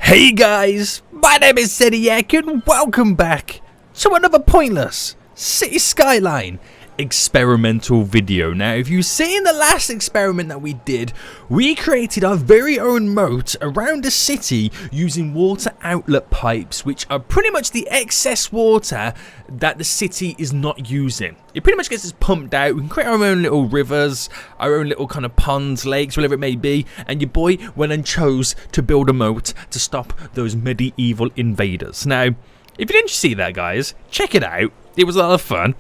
Hey guys, my name is Zediac and welcome back to another pointless city skyline experimental video. Now, if you've seen the last experiment that we did, we created our very own moat around the city using water outlet pipes, which are pretty much the excess water that the city is not using. It pretty much gets us pumped out. We can create our own little rivers, our own little kind of ponds, lakes, whatever it may be, and your boy went and chose to build a moat to stop those medieval invaders. Now, if you didn't see that, guys, check it out. It was a lot of fun.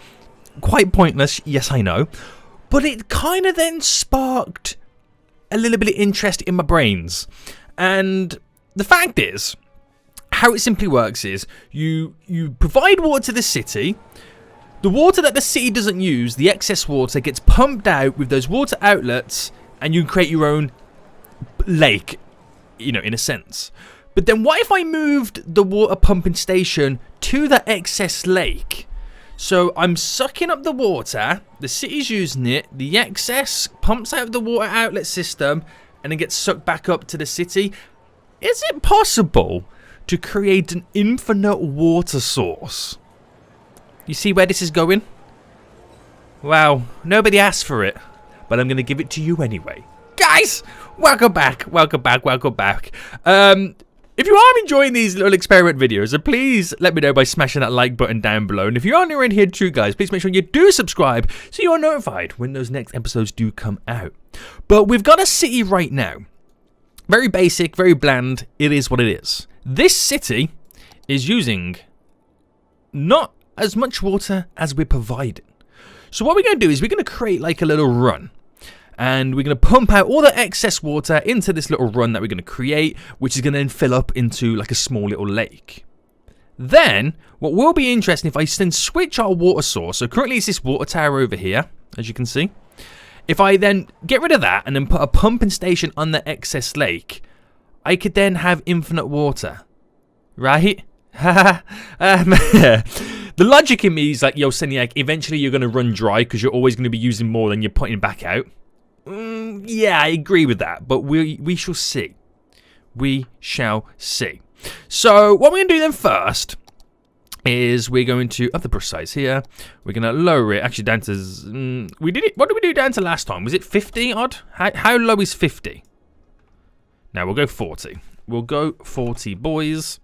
Quite pointless, yes I know, but it kind of then sparked a little bit of interest in my brains. And the fact is, how it simply works is you provide water to the city. The water that the city doesn't use, the excess water, gets pumped out with those water outlets, and you create your own lake, you know, in a sense. But then what if I moved the water pumping station to that excess lake? So I'm sucking up the water, the city's using it, the excess pumps out of the water outlet system and then gets sucked back up to the city. Is it possible to create an infinite water source? You see where this is going? Wow, nobody asked for it, but I'm going to give it to you anyway. Guys, welcome back. If you are enjoying these little experiment videos, then please let me know by smashing that like button down below. And if you are new in here too, guys, please make sure you do subscribe so you are notified when those next episodes do come out. But we've got a city right now. Very basic, very bland. It is what it is. This city is using not as much water as we're providing. So what we're going to do is we're going to create like a little run. And we're going to pump out all the excess water into this little run that we're going to create, which is going to then fill up into like a small little lake. Then, what will be interesting if I then switch our water source, so currently it's this water tower over here, as you can see. If I then get rid of that and then put a pumping station on the excess lake, I could then have infinite water, right? The logic in me is like, yo, Seniac, eventually you're going to run dry because you're always going to be using more than you're putting back out. Yeah, I agree with that, but we shall see. We shall see. So what we're going to do then first is we're going to up the brush size here. We're going to lower it actually down to we did it. What did we do down to last time? Was it 50 odd? How low is 50? Now we'll go 40. We'll go 40, boys.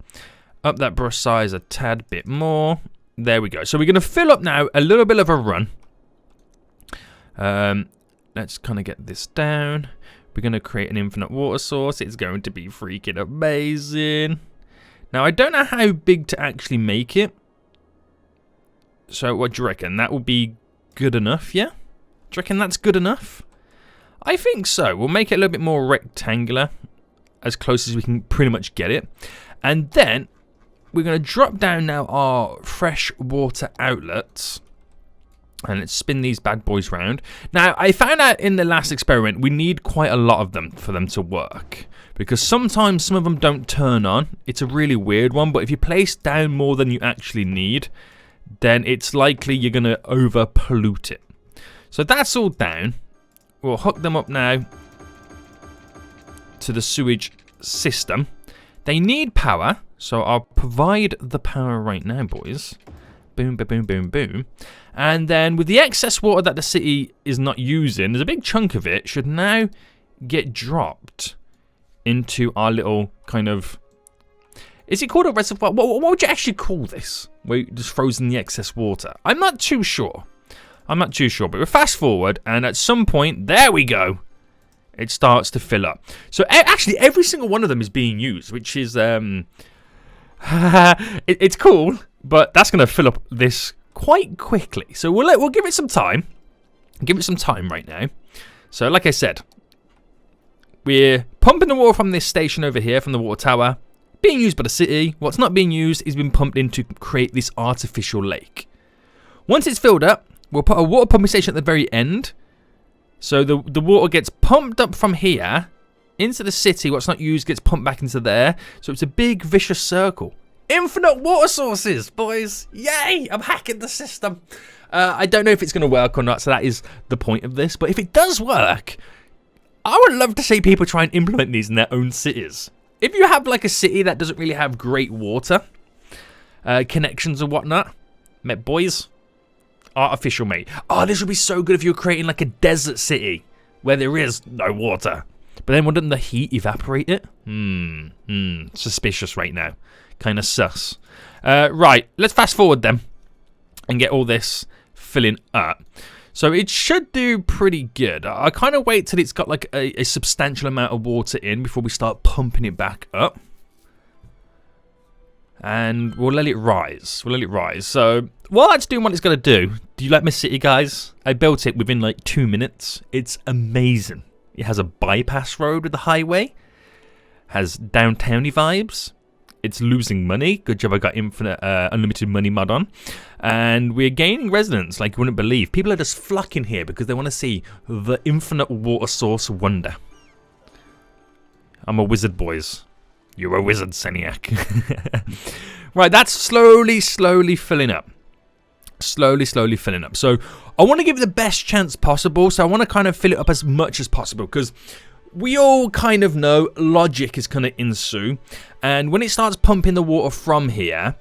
Up that brush size a tad bit more. There we go. So we're going to fill up now a little bit of a run. Let's kind of get this down. We're going to create an infinite water source. It's going to be freaking amazing. Now, I don't know how big to actually make it. So, what do you reckon? That will be good enough, yeah? Do you reckon that's good enough? I think so. We'll make it a little bit more rectangular. As close as we can pretty much get it. And then, we're going to drop down now our fresh water outlets. And let's spin these bad boys round. Now, I found out in the last experiment, we need quite a lot of them for them to work. Because sometimes some of them don't turn on. It's a really weird one. But if you place down more than you actually need, then it's likely you're going to over pollute it. So that's all down. We'll hook them up now to the sewage system. They need power. So I'll provide the power right now, boys. Boom, boom, boom, boom, boom. And then with the excess water that the city is not using, there's a big chunk of it should now get dropped into our little kind of... Is it called a reservoir? What would you actually call this? Where you just frozen the excess water? I'm not too sure. But we'll fast forward and at some point, there we go. It starts to fill up. So actually every single one of them is being used, which is... it's cool. But that's going to fill up this quite quickly. So we'll give it some time. Give it some time right now. So like I said, we're pumping the water from this station over here, from the water tower. Being used by the city. What's not being used is being pumped in to create this artificial lake. Once it's filled up, we'll put a water pumping station at the very end. So the water gets pumped up from here into the city. What's not used gets pumped back into there. So it's a big vicious circle. Infinite water sources, boys. Yay! I'm hacking the system. I don't know if it's going to work or not, so that is the point of this. But if it does work, I would love to see people try and implement these in their own cities. if you have like a city that doesn't really have great water connections and whatnot, met boys, artificial, mate. Oh, this would be so good if you were creating like a desert city where there is no water. But then wouldn't the heat evaporate it? Suspicious right now. Kind of sus. Right, let's fast forward then and get all this filling up. So it should do pretty good. I kind of wait till it's got like a substantial amount of water in before we start pumping it back up. And we'll let it rise. So while that's doing what it's going to do you like my city, guys? I built it within like 2 minutes. It's amazing. It has a bypass road with the highway. Has downtowny vibes. It's losing money. Good job I got infinite unlimited money mod on. And we're gaining residents like you wouldn't believe. People are just flocking here because they want to see the infinite water source wonder. I'm a wizard, boys. You're a wizard, Seniac. Right, that's slowly filling up. Slowly filling up. So I want to give it the best chance possible. So I want to kind of fill it up as much as possible because we all kind of know logic is going to ensue. And when it starts pumping the water from here,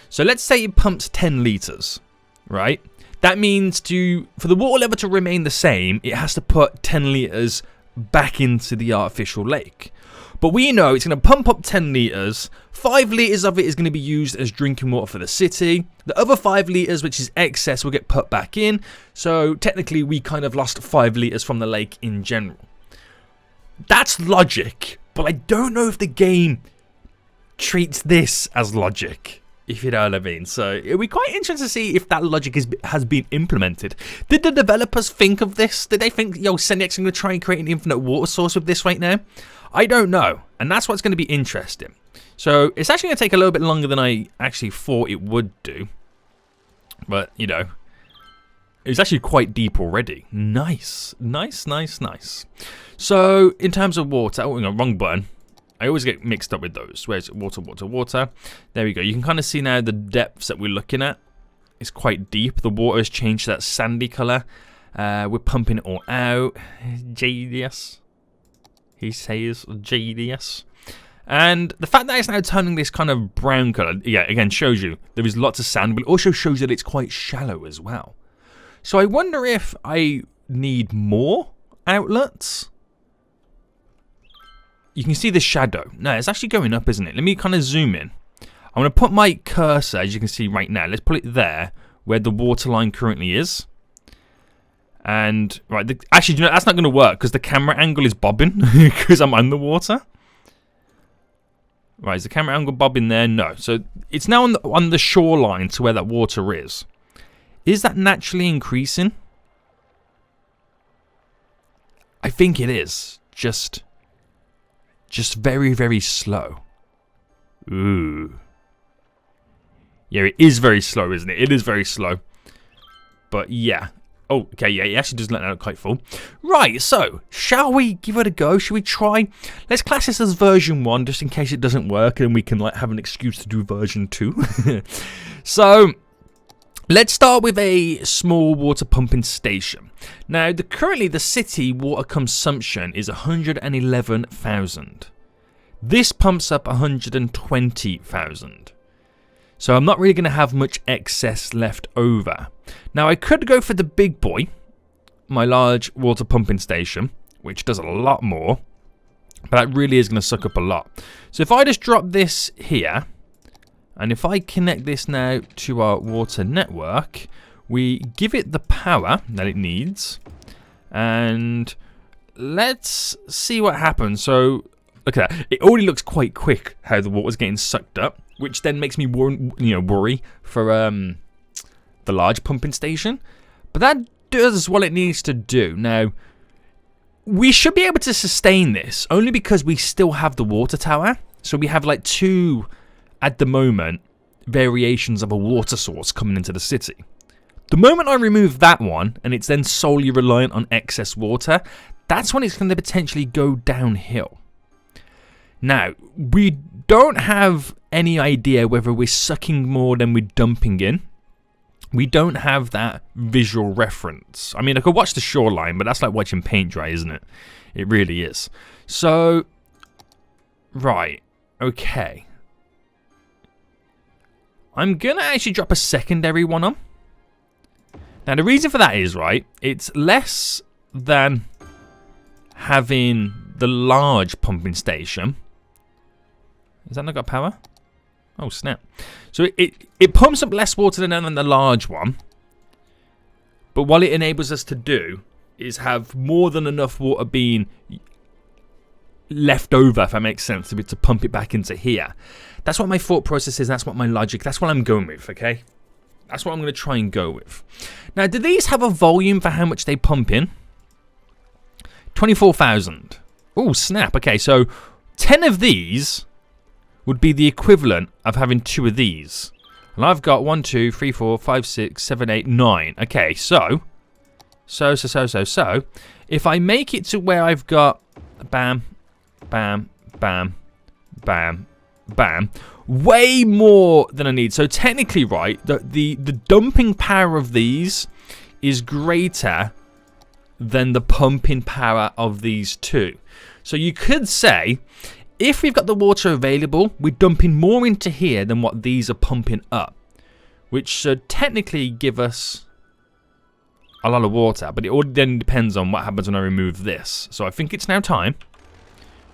so let's say it pumps 10 litres, right? That means for the water level to remain the same, it has to put 10 litres back into the artificial lake. But we know it's going to pump up 10 litres. 5 litres of it is going to be used as drinking water for the city. The other 5 litres, which is excess, will get put back in. So technically, we kind of lost 5 litres from the lake in general. That's logic. But I don't know if the game treats this as logic, if you know what I mean. So it'll be quite interesting to see if that logic has been implemented. Did the developers think of this? Did they think, yo, Seniac's going to try and create an infinite water source with this right now? I don't know, and that's what's going to be interesting. So it's actually going to take a little bit longer than I actually thought it would do. But, you know, it's actually quite deep already. Nice. So in terms of water, oh, no, wrong button. I always get mixed up with those. Where's water? There we go. You can kind of see now the depths that we're looking at. It's quite deep. The water has changed to that sandy colour. We're pumping it all out. JDS. He says JDS. And the fact that it's now turning this kind of brown colour, yeah, again, shows you there is lots of sand, but it also shows that it's quite shallow as well. So I wonder if I need more outlets. You can see the shadow. No, it's actually going up, isn't it? Let me kind of zoom in. I'm going to put my cursor, as you can see right now. Let's put it there, where the water line currently is. And, right, actually, you know, that's not going to work because the camera angle is bobbing because I'm underwater. Right, is the camera angle bobbing there? No. So it's now on the shoreline to where that water is. Is that naturally increasing? I think it is. Just very, very slow. Ooh. Yeah, it is very slow, isn't it? It is very slow. But yeah. Oh, okay, yeah, it actually does let that out quite full. Right, so, shall we give it a go? Shall we try? Let's class this as version 1, just in case it doesn't work, and we can like have an excuse to do version 2. So, let's start with a small water pumping station. Now, currently the city water consumption is 111,000. This pumps up 120,000. So I'm not really going to have much excess left over. Now I could go for the big boy, my large water pumping station, which does a lot more. But that really is going to suck up a lot. So if I just drop this here, and if I connect this now to our water network, we give it the power that it needs. And let's see what happens. So look at that. It already looks quite quick how the water's getting sucked up, which then makes me worry for the large pumping station. But that does what it needs to do. Now, we should be able to sustain this only because we still have the water tower. So we have like 2, at the moment, variations of a water source coming into the city. The moment I remove that one and it's then solely reliant on excess water, that's when it's going to potentially go downhill. Now, we don't have any idea whether we're sucking more than we're dumping in. We don't have that visual reference. I mean, I could watch the shoreline, but that's like watching paint dry, isn't it? It really is. So, right. Okay. I'm going to actually drop a secondary one on. Now, the reason for that is, right, it's less than having the large pumping station. Has that not got power? Oh, snap. So it pumps up less water than the large one. But what it enables us to do is have more than enough water being left over, if that makes sense, to pump it back into here. That's what my thought process is. That's what my logic, that's what I'm going with, okay? That's what I'm going to try and go with. Now, do these have a volume for how much they pump in? 24,000. Oh, snap. Okay, so 10 of these would be the equivalent of having 2 of these. And I've got 1, 2, 3, 4, 5, 6, 7, 8, 9. Okay, so. If I make it to where I've got bam, bam, bam, bam, bam, way more than I need. So technically, right, the dumping power of these is greater than the pumping power of these two. So you could say, if we've got the water available, we're dumping more into here than what these are pumping up, which should technically give us a lot of water. But it all then depends on what happens when I remove this. So I think it's now time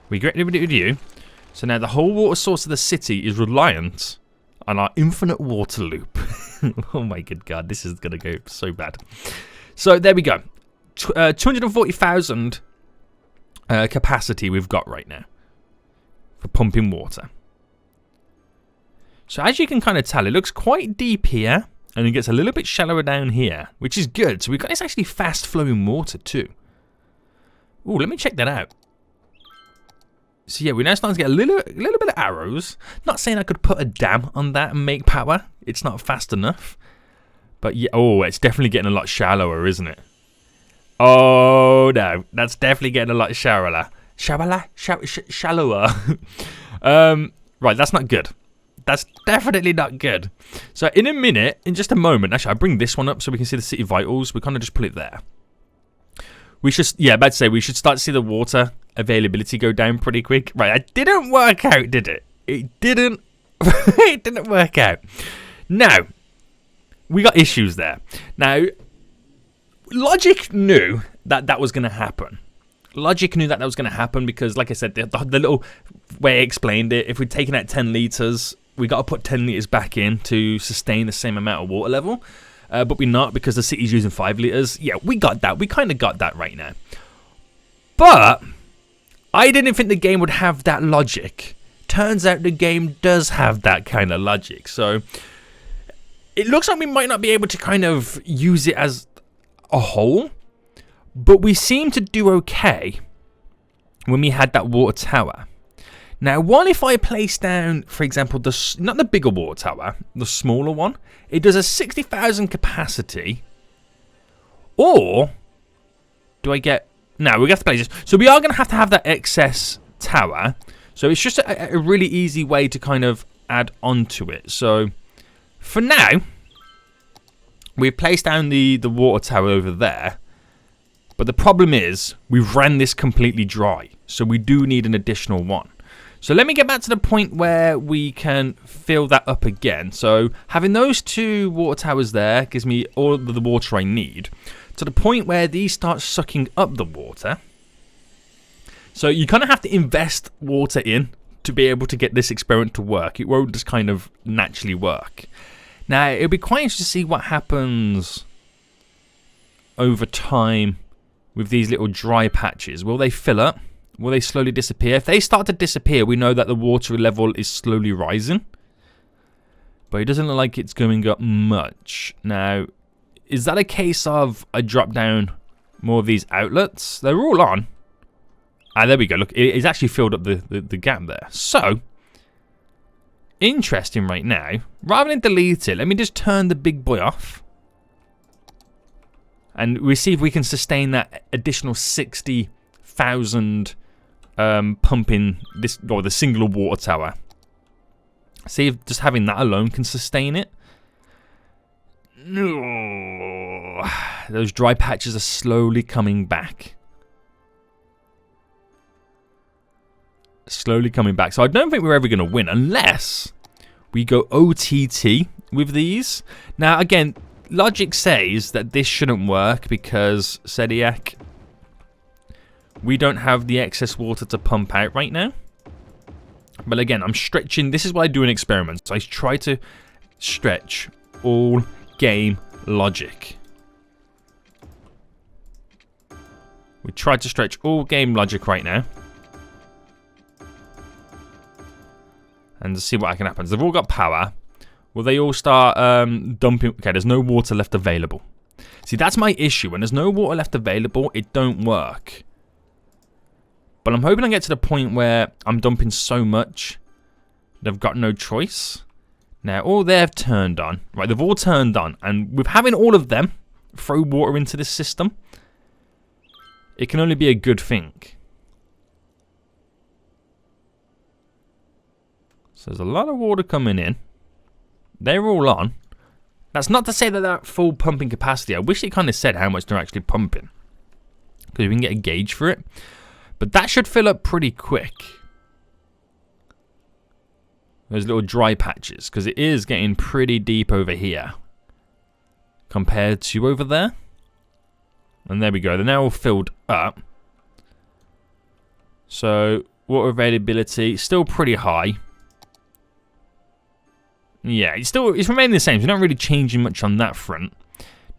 we get rid of you. So now the whole water source of the city is reliant on our infinite water loop. Oh my good God, this is going to go so bad. So there we go. 240,000 capacity we've got right now for pumping water. So as you can kind of tell, it looks quite deep here, and it gets a little bit shallower down here, which is good. So we've got this actually fast flowing water too. Oh, let me check that out. So yeah, we're now starting to get a little bit of arrows. Not saying I could put a dam on that and make power. It's not fast enough. But yeah, oh, it's definitely getting a lot shallower, isn't it? Oh no, that's definitely getting a lot shallower. Shallower. Right, that's not good. That's definitely not good. So in a minute, in just a moment, actually I'll bring this one up so we can see the city vitals. We kind of just put it there. We should, yeah, about to say, we should start to see the water availability go down pretty quick. Right, it didn't work out, did it? It didn't, it didn't work out. Now, we got issues there. Now, logic knew that that was going to happen. Logic knew that that was going to happen because, like I said, the little way I explained it, if we're taking out 10 litres, we got to put 10 litres back in to sustain the same amount of water level. But we're not because the city's using 5 litres. Yeah, we got that. We kind of got that right now. But I didn't think the game would have that logic. Turns out the game does have that kind of logic. So it looks like we might not be able to kind of use it as a whole. But we seem to do okay when we had that water tower. Now, what if I place down, for example, not the bigger water tower, the smaller one? It does a 60,000 capacity. Or do I get... No, we have to place this. So we are going to have that excess tower. So it's just a really easy way to kind of add onto it. So for now, we've placed down the water tower over there. But the problem is, we've ran this completely dry. So we do need an additional one. So let me get back to the point where we can fill that up again. So having those 2 water towers there gives me all of the water I need. To the point where these start sucking up the water. So you kind of have to invest water in to be able to get this experiment to work. It won't just kind of naturally work. Now, it'll be quite interesting to see what happens over time with these little dry patches. Will they fill up? Will they slowly disappear? If they start to disappear, we know that the water level is slowly rising. But it doesn't look like it's going up much. Now, is that a case of I drop down more of these outlets? They're all on. Ah, there we go. Look, it's actually filled up the gap there. So, interesting right now. Rather than delete it, let me just turn the big boy off. And we see if we can sustain that additional 60,000 pumping this, or the singular water tower. See if just having that alone can sustain it. No, those dry patches are slowly coming back. Slowly coming back. So I don't think we're ever going to win unless we go OTT with these. Now, again, logic says that this shouldn't work because, Sediak, we don't have the excess water to pump out right now. But again, I'm stretching. This is what I do in experiments. I try to stretch all game logic. We try to stretch all game logic right now. And to see what can happen. They've all got power. Will they all start dumping? Okay, there's no water left available. See, that's my issue. When there's no water left available, it don't work. But I'm hoping I get to the point where I'm dumping so much they've got no choice. Now, all they've turned on. Right, they've all turned on. And with having all of them throw water into this system, it can only be a good thing. So there's a lot of water coming in. They're all on. That's not to say that they're at full pumping capacity. I wish it kind of said how much they're actually pumping, because we can get a gauge for it. But that should fill up pretty quick. Those little dry patches, because it is getting pretty deep over here compared to over there. And there we go. They're now all filled up. So water availability still pretty high. Yeah, it's remaining the same. So we're not really changing much on that front.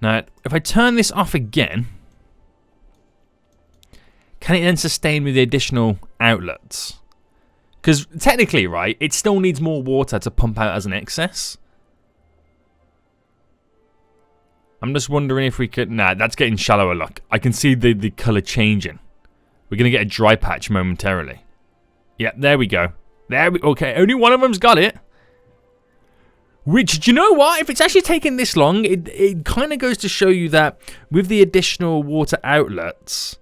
Now, if I turn this off again, can it then sustain with the additional outlets? Because technically, right, it still needs more water to pump out as an excess. I'm just wondering if we could... Nah, that's getting shallower, look. I can see the colour changing. We're going to get a dry patch momentarily. Yeah, there we go. Okay, only one of them's got it. Which, do you know what? If it's actually taking this long, it kind of goes to show you that with the additional water outlets,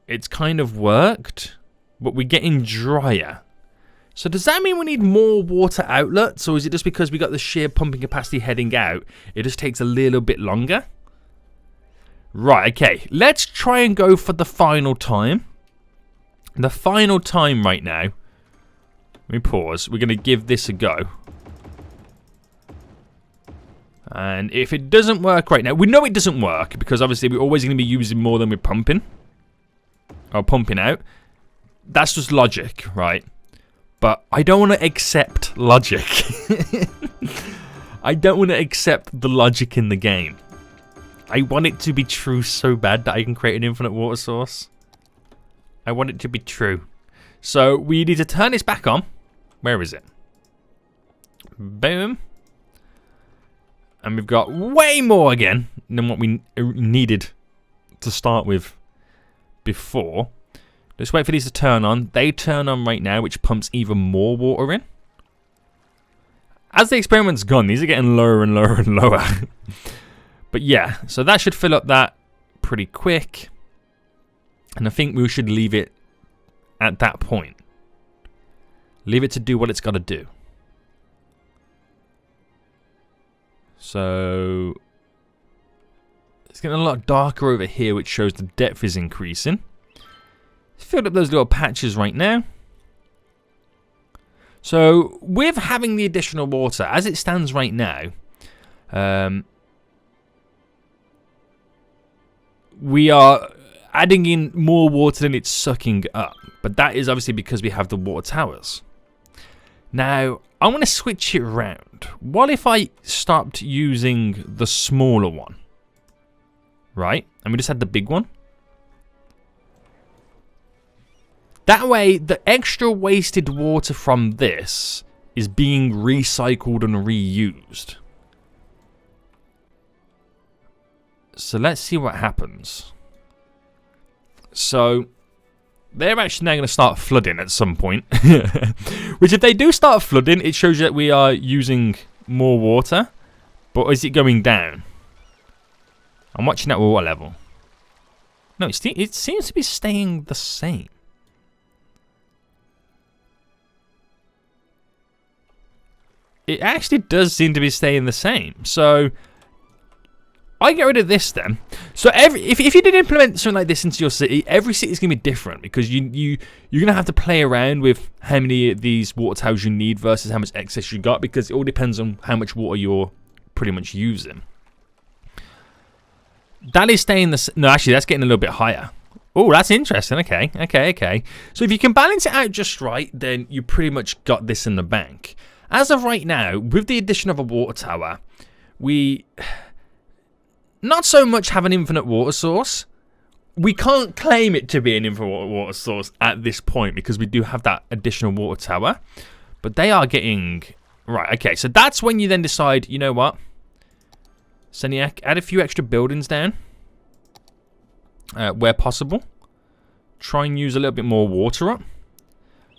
it's kind of worked, but we're getting drier. So does that mean we need more water outlets, or is it just because we got the sheer pumping capacity heading out, it just takes a little bit longer? Right, okay. Let's try and go for the final time. The final time right now. Let me pause. We're going to give this a go. And if it doesn't work right now, we know it doesn't work because obviously we're always going to be using more than we're pumping. Or pumping out. That's just logic, right? But I don't want to accept logic. I don't want to accept the logic in the game. I want it to be true so bad that I can create an infinite water source. I want it to be true. So we need to turn this back on. Where is it? Boom. And we've got way more again than what we needed to start with before. Let's wait for these to turn on. They turn on right now, which pumps even more water in. As the experiment's gone, these are getting lower and lower and lower. But yeah, so that should fill up that pretty quick. And I think we should leave it at that point. Leave it to do what it's got to do. So it's getting a lot darker over here, which shows the depth is increasing. Filled up those little patches right now. So with having the additional water, as it stands right now, we are adding in more water than it's sucking up. But that is obviously because we have the water towers. Now, I want to switch it around. What if I stopped using the smaller one? Right? And we just had the big one. That way, the extra wasted water from this is being recycled and reused. So let's see what happens. So they're actually now going to start flooding at some point. Which if they do start flooding, it shows you that we are using more water. But is it going down? I'm watching that water level. No, it seems to be staying the same. It actually does seem to be staying the same. So I get rid of this then. So if you did implement something like this into your city, every city is going to be different because you're going to have to play around with how many of these water towers you need versus how much excess you got, because it all depends on how much water you're pretty much using. That is staying the... No, actually, that's getting a little bit higher. Oh, that's interesting. Okay. So if you can balance it out just right, then you pretty much got this in the bank. As of right now, with the addition of a water tower, we not so much have an infinite water source. We can't claim it to be an infinite water source at this point because we do have that additional water tower. But they are getting... Right, okay, so that's when you then decide, you know what? Seniac, add a few extra buildings down where possible. Try and use a little bit more water up.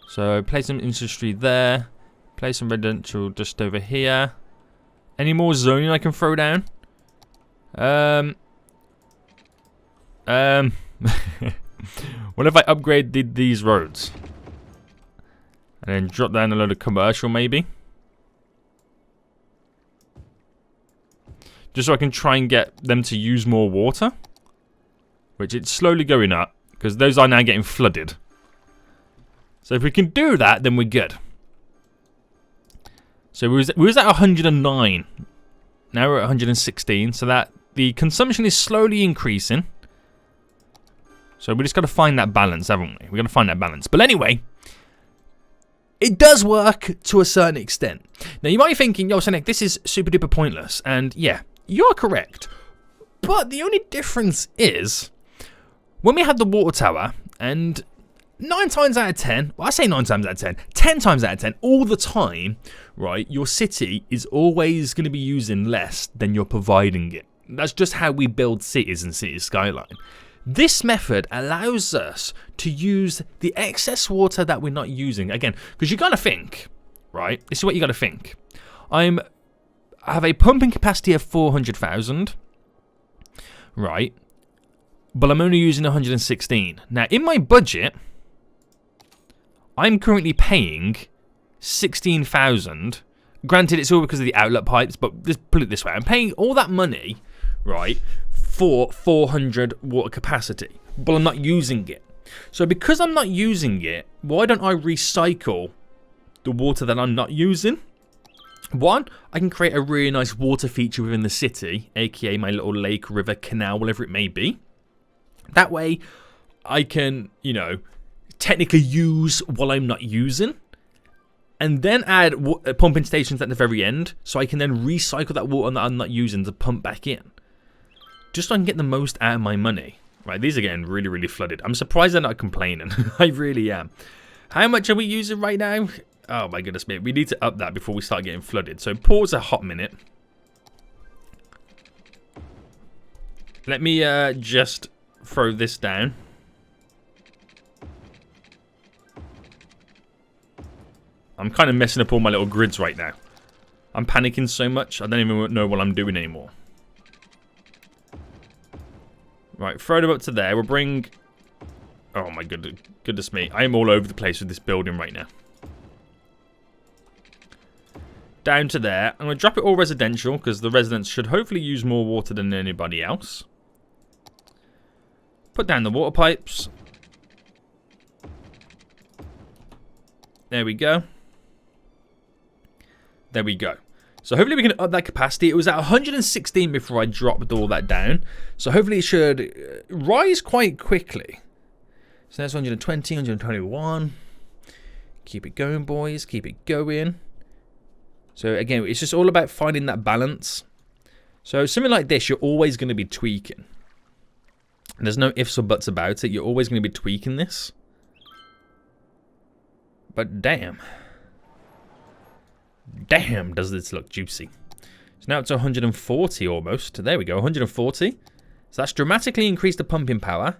So place some industry there. Place some residential just over here. Any more zoning I can throw down? What if I upgraded these roads? And then drop down a load of commercial maybe? Just so I can try and get them to use more water. Which it's slowly going up. Because those are now getting flooded. So if we can do that, then we're good. So we was at 109. Now we're at 116. So that the consumption is slowly increasing. So we just got to find that balance, haven't we? We've got to find that balance. But anyway, it does work to a certain extent. Now you might be thinking, yo, Sonic, this is super duper pointless. And yeah, you're correct. But the only difference is, when we had the water tower, and 9 times out of 10, well, I say 9 times out of 10, 10 times out of 10, all the time, right, your city is always going to be using less than you're providing it. That's just how we build cities in City Skyline. This method allows us to use the excess water that we're not using. Again, because you got to think, right, this is what you got to think. I have a pumping capacity of 400,000, right, but I'm only using 116. Now, in my budget, I'm currently paying 16,000. Granted, it's all because of the outlet pipes, but just put it this way. I'm paying all that money, right, for 400 water capacity, but I'm not using it. So because I'm not using it, why don't I recycle the water that I'm not using? One, I can create a really nice water feature within the city, aka my little lake, river, canal, whatever it may be. That way, I can, you know, technically use what I'm not using, and then add pumping stations at the very end, so I can then recycle that water that I'm not using to pump back in. Just so I can get the most out of my money. Right, these are getting really, really flooded. I'm surprised they're not complaining. I really am. How much are we using right now? Oh my goodness me. We need to up that before we start getting flooded. So pause a hot minute. Let me just throw this down. I'm kind of messing up all my little grids right now. I'm panicking so much, I don't even know what I'm doing anymore. Right, throw them up to there. We'll bring... Oh my goodness me. I am all over the place with this building right now. Down to there. I'm going to drop it all residential, because the residents should hopefully use more water than anybody else. Put down the water pipes. There we go. There we go. So hopefully we can up that capacity. It was at 116 before I dropped all that down. So hopefully it should rise quite quickly. So that's 120, 121. Keep it going, boys. Keep it going. So again, it's just all about finding that balance. So something like this, you're always going to be tweaking. There's no ifs or buts about it. You're always going to be tweaking this. But damn. Damn, does this look juicy. So now it's 140 almost. There we go, 140. So that's dramatically increased the pumping power.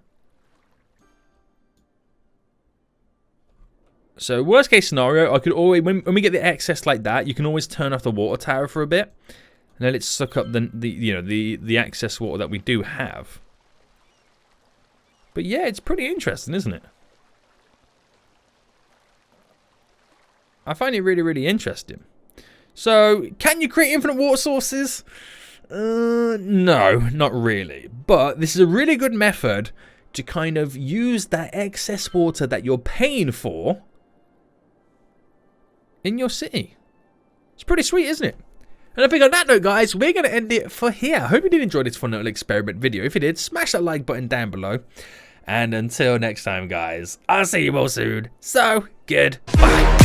So worst case scenario, I could always, when we get the excess like that, you can always turn off the water tower for a bit. And let it suck up the excess water that we do have. But yeah, it's pretty interesting, isn't it? I find it really, really interesting. So, can you create infinite water sources? No, not really. But this is a really good method to kind of use that excess water that you're paying for in your city. It's pretty sweet, isn't it? And I think on that note, guys, we're going to end it for here. I hope you did enjoy this fun little experiment video. If you did, smash that like button down below. And until next time, guys, I'll see you all soon. So, goodbye.